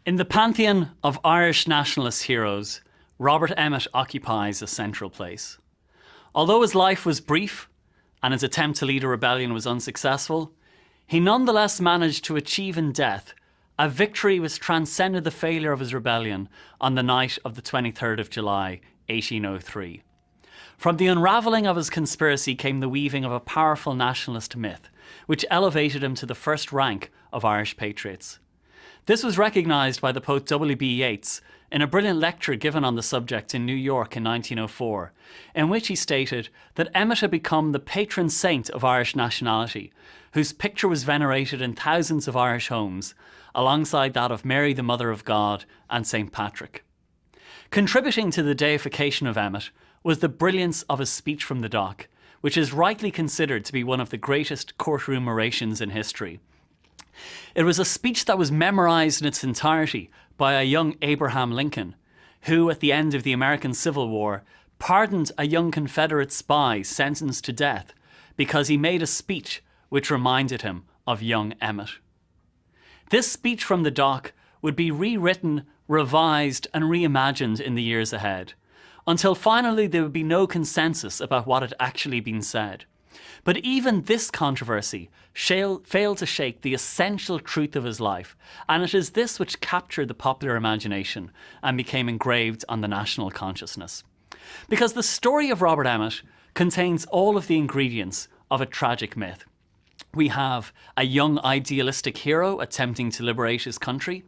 In the pantheon of Irish nationalist heroes, Robert Emmet occupies a central place. Although his life was brief and his attempt to lead a rebellion was unsuccessful, he nonetheless managed to achieve in death a victory which transcended the failure of his rebellion on the night of the 23rd of July, 1803. From the unravelling of his conspiracy came the weaving of a powerful nationalist myth, which elevated him to the first rank of Irish patriots. This was recognised by the poet W.B. Yeats in a brilliant lecture given on the subject in New York in 1904, in which he stated that Emmet had become the patron saint of Irish nationality, whose picture was venerated in thousands of Irish homes, alongside that of Mary the Mother of God and St. Patrick. Contributing to the deification of Emmet was the brilliance of his speech from the dock, which is rightly considered to be one of the greatest courtroom orations in history. It was a speech that was memorised in its entirety by a young Abraham Lincoln, who, at the end of the American Civil War, pardoned a young Confederate spy sentenced to death because he made a speech which reminded him of young Emmet. This speech from the dock would be rewritten, revised and reimagined in the years ahead, until finally there would be no consensus about what had actually been said. But even this controversy failed to shake the essential truth of his life, and it is this which captured the popular imagination and became engraved on the national consciousness. Because the story of Robert Emmet contains all of the ingredients of a tragic myth. We have a young idealistic hero attempting to liberate his country.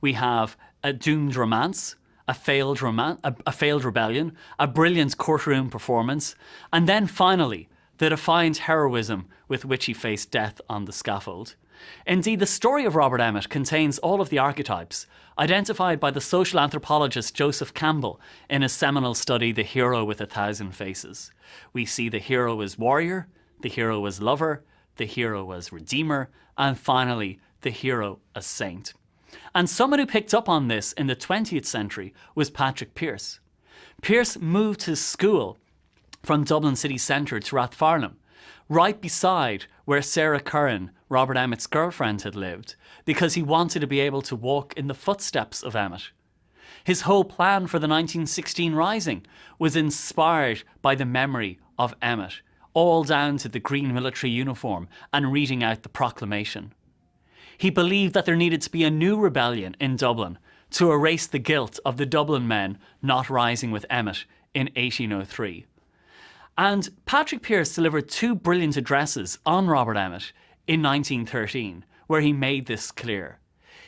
We have a doomed romance, a failed rebellion, a brilliant courtroom performance, and then finally, the defiant heroism with which he faced death on the scaffold. Indeed, the story of Robert Emmet contains all of the archetypes identified by the social anthropologist Joseph Campbell in his seminal study, The Hero with a Thousand Faces. We see the hero as warrior, the hero as lover, the hero as redeemer, and finally, the hero as saint. And someone who picked up on this in the 20th century was Patrick Pearse. Pearse moved his school from Dublin city centre to Rathfarnham, right beside where Sarah Curran, Robert Emmet's girlfriend, had lived, because he wanted to be able to walk in the footsteps of Emmet. His whole plan for the 1916 Rising was inspired by the memory of Emmet, all down to the green military uniform and reading out the proclamation. He believed that there needed to be a new rebellion in Dublin to erase the guilt of the Dublin men not rising with Emmet in 1803. And Patrick Pearse delivered two brilliant addresses on Robert Emmet in 1913, where he made this clear.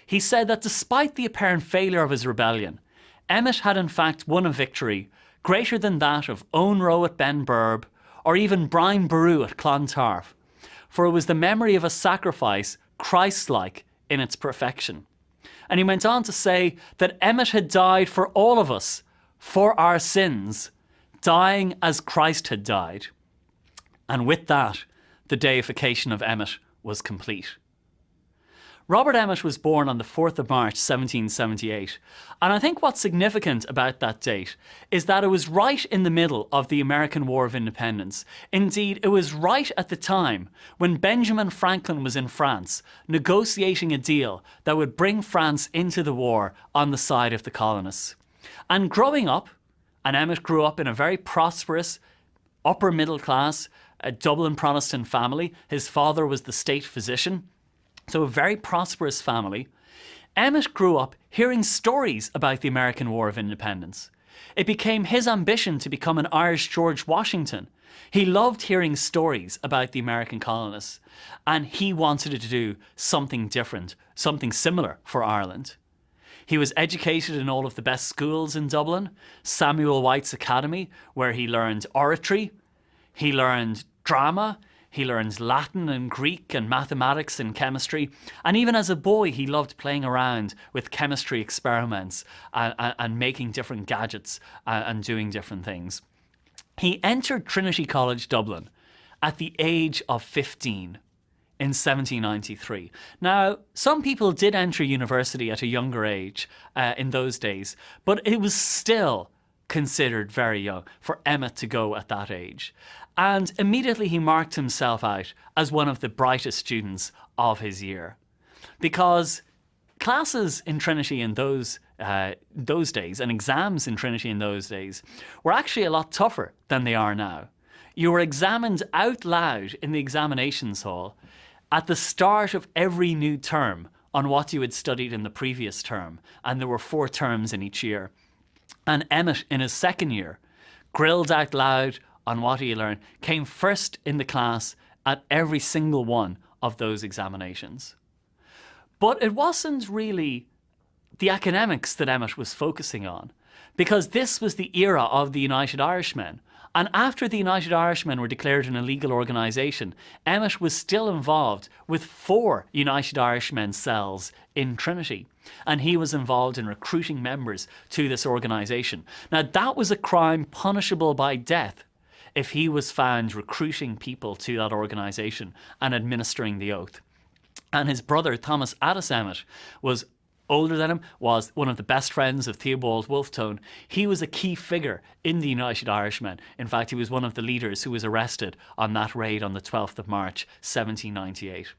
He said that despite the apparent failure of his rebellion, Emmet had in fact won a victory greater than that of Owen Roe at Benburb or even Brian Boru at Clontarf, for it was the memory of a sacrifice Christ-like in its perfection. And he went on to say that Emmet had died for all of us, for our sins, dying as Christ had died. And with that, the deification of Emmet was complete. Robert Emmet was born on the 4th of March 1778, and I think what's significant about that date is that it was right in the middle of the American War of Independence. Indeed, it was right at the time when Benjamin Franklin was in France negotiating a deal that would bring France into the war on the side of the colonists. And growing up, and Emmet grew up in a very prosperous, upper middle class, Dublin Protestant family. His father was the state physician, so a very prosperous family. Emmet grew up hearing stories about the American War of Independence. It became his ambition to become an Irish George Washington. He loved hearing stories about the American colonists, and he wanted to do something different, something similar for Ireland. He was educated in all of the best schools in Dublin, Samuel White's Academy, where he learned oratory, he learned drama, he learned Latin and Greek and mathematics and chemistry. And even as a boy, he loved playing around with chemistry experiments and making different gadgets and doing different things. He entered Trinity College Dublin at the age of 15 in 1793. Now, some people did enter university at a younger age in those days, but it was still considered very young for Emmet to go at that age. And immediately he marked himself out as one of the brightest students of his year, because Classes in Trinity in those days, and exams in Trinity in those days, were actually a lot tougher than they are now. You were examined out loud in the examinations hall at the start of every new term on what you had studied in the previous term, and there were 4 terms in each year. And Emmet, in his second year, grilled out loud on what he learned, came first in the class at every single one of those examinations. But it wasn't really the academics that Emmet was focusing on, because this was the era of the United Irishmen. And after the United Irishmen were declared an illegal organisation, Emmet was still involved with 4 United Irishmen cells in Trinity. And he was involved in recruiting members to this organisation. Now, that was a crime punishable by death if he was found recruiting people to that organisation and administering the oath. And his brother, Thomas Addis Emmet, was older than him, was one of the best friends of Theobald Wolfetone. He was a key figure in the United Irishmen. In fact, he was one of the leaders who was arrested on that raid on the 12th of March, 1798.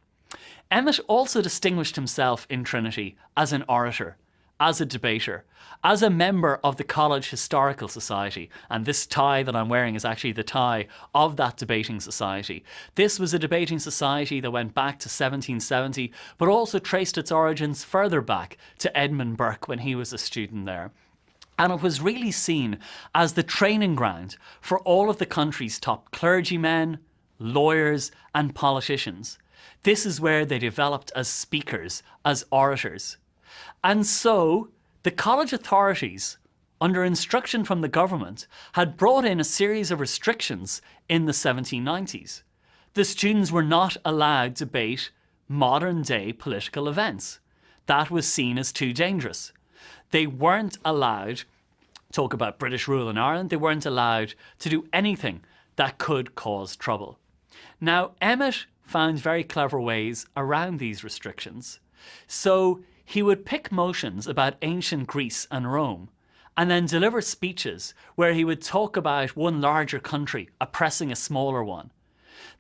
Emmet also distinguished himself in Trinity as an orator, as a debater, as a member of the College Historical Society. And this tie that I'm wearing is actually the tie of that debating society. This was a debating society that went back to 1770, but also traced its origins further back to Edmund Burke when he was a student there. And it was really seen as the training ground for all of the country's top clergymen, lawyers, and politicians. This is where they developed as speakers, as orators. And so the college authorities, under instruction from the government, had brought in a series of restrictions in the 1790s. The students were not allowed to debate modern-day political events. That was seen as too dangerous. They weren't allowed to talk about British rule in Ireland. They weren't allowed to do anything that could cause trouble. Now, Emmet found very clever ways around these restrictions. So he would pick motions about ancient Greece and Rome and then deliver speeches where he would talk about one larger country oppressing a smaller one.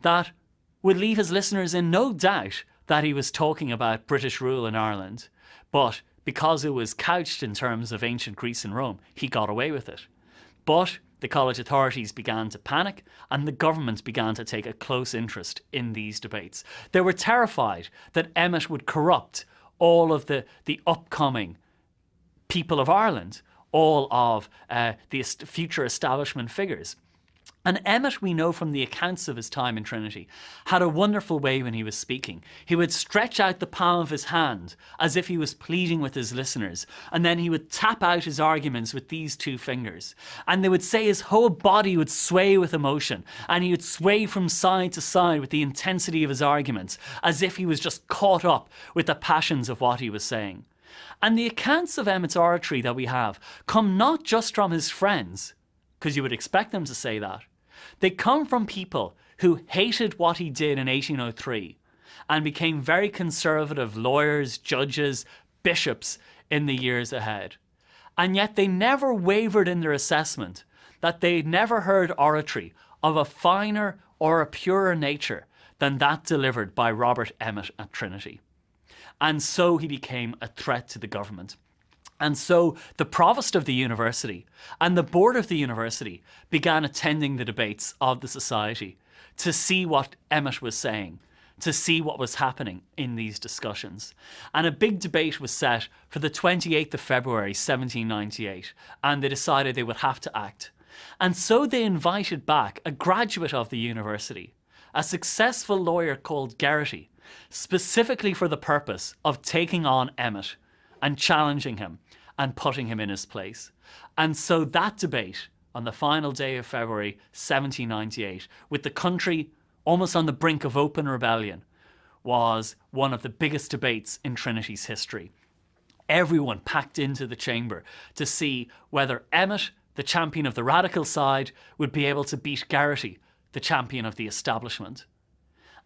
That would leave his listeners in no doubt that he was talking about British rule in Ireland, but because it was couched in terms of ancient Greece and Rome, he got away with it. But the college authorities began to panic and the government began to take a close interest in these debates. They were terrified that Emmet would corrupt all of the upcoming people of Ireland, all of the future establishment figures. And Emmet, we know from the accounts of his time in Trinity, had a wonderful way when he was speaking. He would stretch out the palm of his hand as if he was pleading with his listeners, and then he would tap out his arguments with these 2 fingers. And they would say his whole body would sway with emotion, and he would sway from side to side with the intensity of his arguments, as if he was just caught up with the passions of what he was saying. And the accounts of Emmet's oratory that we have come not just from his friends, because you would expect them to say that. They come from people who hated what he did in 1803 and became very conservative lawyers, judges, bishops in the years ahead. And yet they never wavered in their assessment that they never heard oratory of a finer or a purer nature than that delivered by Robert Emmet at Trinity. And so he became a threat to the government. And so the provost of the university and the board of the university began attending the debates of the society to see what Emmet was saying, to see what was happening in these discussions. And a big debate was set for the 28th of February 1798, and they decided they would have to act. And so they invited back a graduate of the university, a successful lawyer called Geraghty, specifically for the purpose of taking on Emmet and challenging him and putting him in his place. And so that debate on the final day of February 1798, with the country almost on the brink of open rebellion, was one of the biggest debates in Trinity's history. Everyone packed into the chamber to see whether Emmet, the champion of the radical side, would be able to beat Geraghty, the champion of the establishment.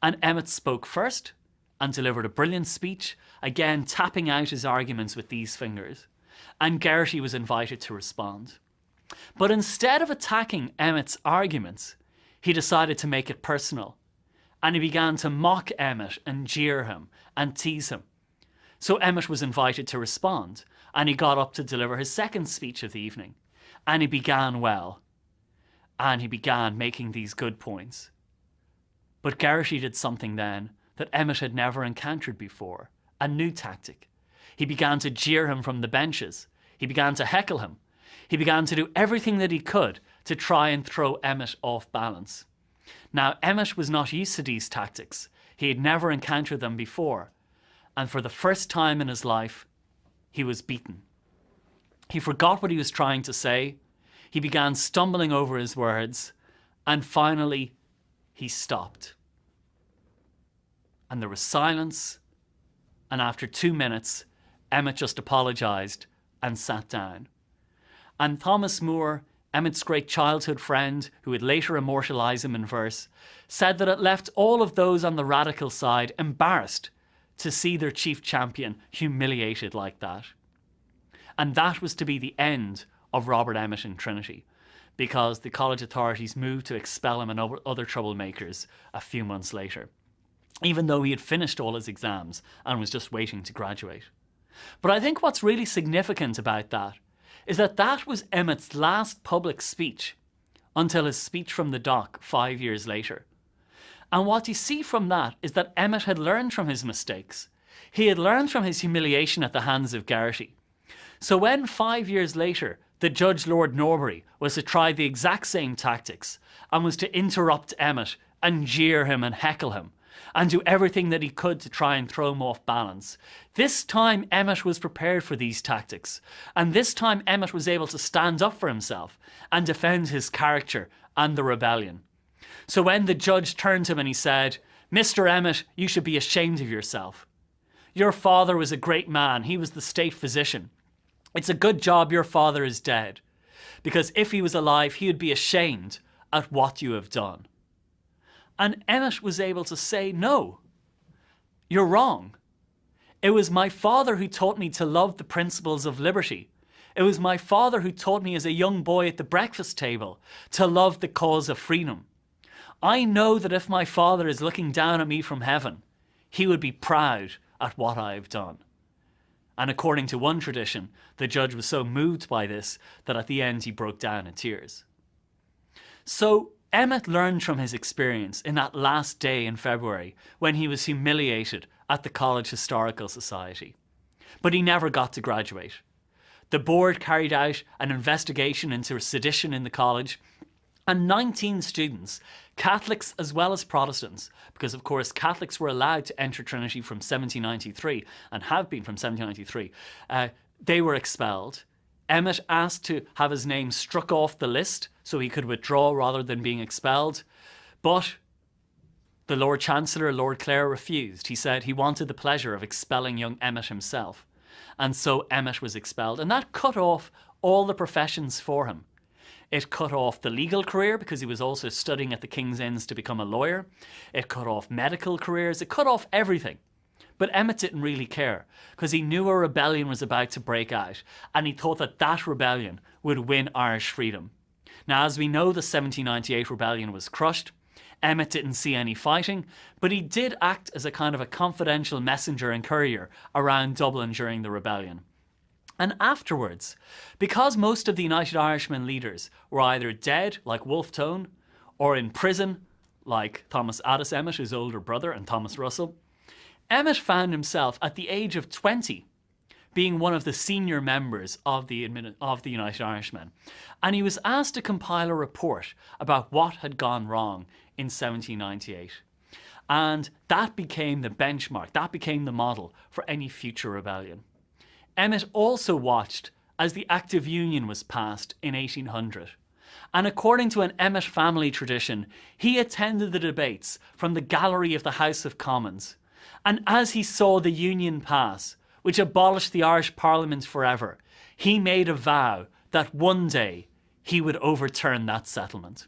And Emmet spoke first and delivered a brilliant speech, again tapping out his arguments with these fingers. And Geraghty was invited to respond. But instead of attacking Emmet's arguments, he decided to make it personal. And he began to mock Emmet and jeer him and tease him. So Emmet was invited to respond, and he got up to deliver his second speech of the evening. And he began well, and he began making these good points. But Geraghty did something then that Emmet had never encountered before, a new tactic. He began to jeer him from the benches. He began to heckle him. He began to do everything that he could to try and throw Emmet off balance. Now, Emmet was not used to these tactics. He had never encountered them before. And for the first time in his life, he was beaten. He forgot what he was trying to say. He began stumbling over his words. And finally, he stopped. And there was silence. And after 2 minutes, Emmet just apologised and sat down. And Thomas Moore, Emmet's great childhood friend, who would later immortalise him in verse, said that it left all of those on the radical side embarrassed to see their chief champion humiliated like that. And that was to be the end of Robert Emmet in Trinity, because the college authorities moved to expel him and other troublemakers a few months later, even though he had finished all his exams and was just waiting to graduate. But I think what's really significant about that is that that was Emmet's last public speech until his speech from the dock 5 years later. And what you see from that is that Emmet had learned from his mistakes. He had learned from his humiliation at the hands of Geraghty. So when 5 years later the judge Lord Norbury was to try the exact same tactics and was to interrupt Emmet and jeer him and heckle him and do everything that he could to try and throw him off balance, this time Emmet was prepared for these tactics, and this time Emmet was able to stand up for himself and defend his character and the rebellion. So when the judge turned to him and he said, "Mr. Emmet, you should be ashamed of yourself. Your father was a great man. He was the state physician. It's a good job your father is dead, because if he was alive, he would be ashamed at what you have done." And Emmet was able to say, "No, you're wrong. It was my father who taught me to love the principles of liberty. It was my father who taught me as a young boy at the breakfast table to love the cause of freedom. I know that if my father is looking down at me from heaven, he would be proud at what I have done." And according to one tradition, the judge was so moved by this that at the end he broke down in tears. So Emmet learned from his experience in that last day in February when he was humiliated at the College Historical Society. But he never got to graduate. The board carried out an investigation into sedition in the college, and 19 students, Catholics as well as Protestants, because of course Catholics were allowed to enter Trinity from 1793 and have been from 1793, they were expelled. Emmet asked to have his name struck off the list so he could withdraw rather than being expelled. But the Lord Chancellor, Lord Clare, refused. He said he wanted the pleasure of expelling young Emmet himself. And so Emmet was expelled. And that cut off all the professions for him. It cut off the legal career because he was also studying at the King's Inns to become a lawyer. It cut off medical careers. It cut off everything. But Emmet didn't really care because he knew a rebellion was about to break out, and he thought that that rebellion would win Irish freedom. Now, as we know, the 1798 rebellion was crushed. Emmet didn't see any fighting, but he did act as a kind of a confidential messenger and courier around Dublin during the rebellion. And afterwards, because most of the United Irishmen leaders were either dead, like Wolfe Tone, or in prison, like Thomas Addis Emmet, his older brother, and Thomas Russell, Emmet found himself at the age of 20 being one of the senior members of the United Irishmen. And he was asked to compile a report about what had gone wrong in 1798. And that became the benchmark, that became the model for any future rebellion. Emmet also watched as the Act of Union was passed in 1800. And according to an Emmet family tradition, he attended the debates from the gallery of the House of Commons. And as he saw the Union pass, which abolished the Irish Parliament forever, he made a vow that one day he would overturn that settlement.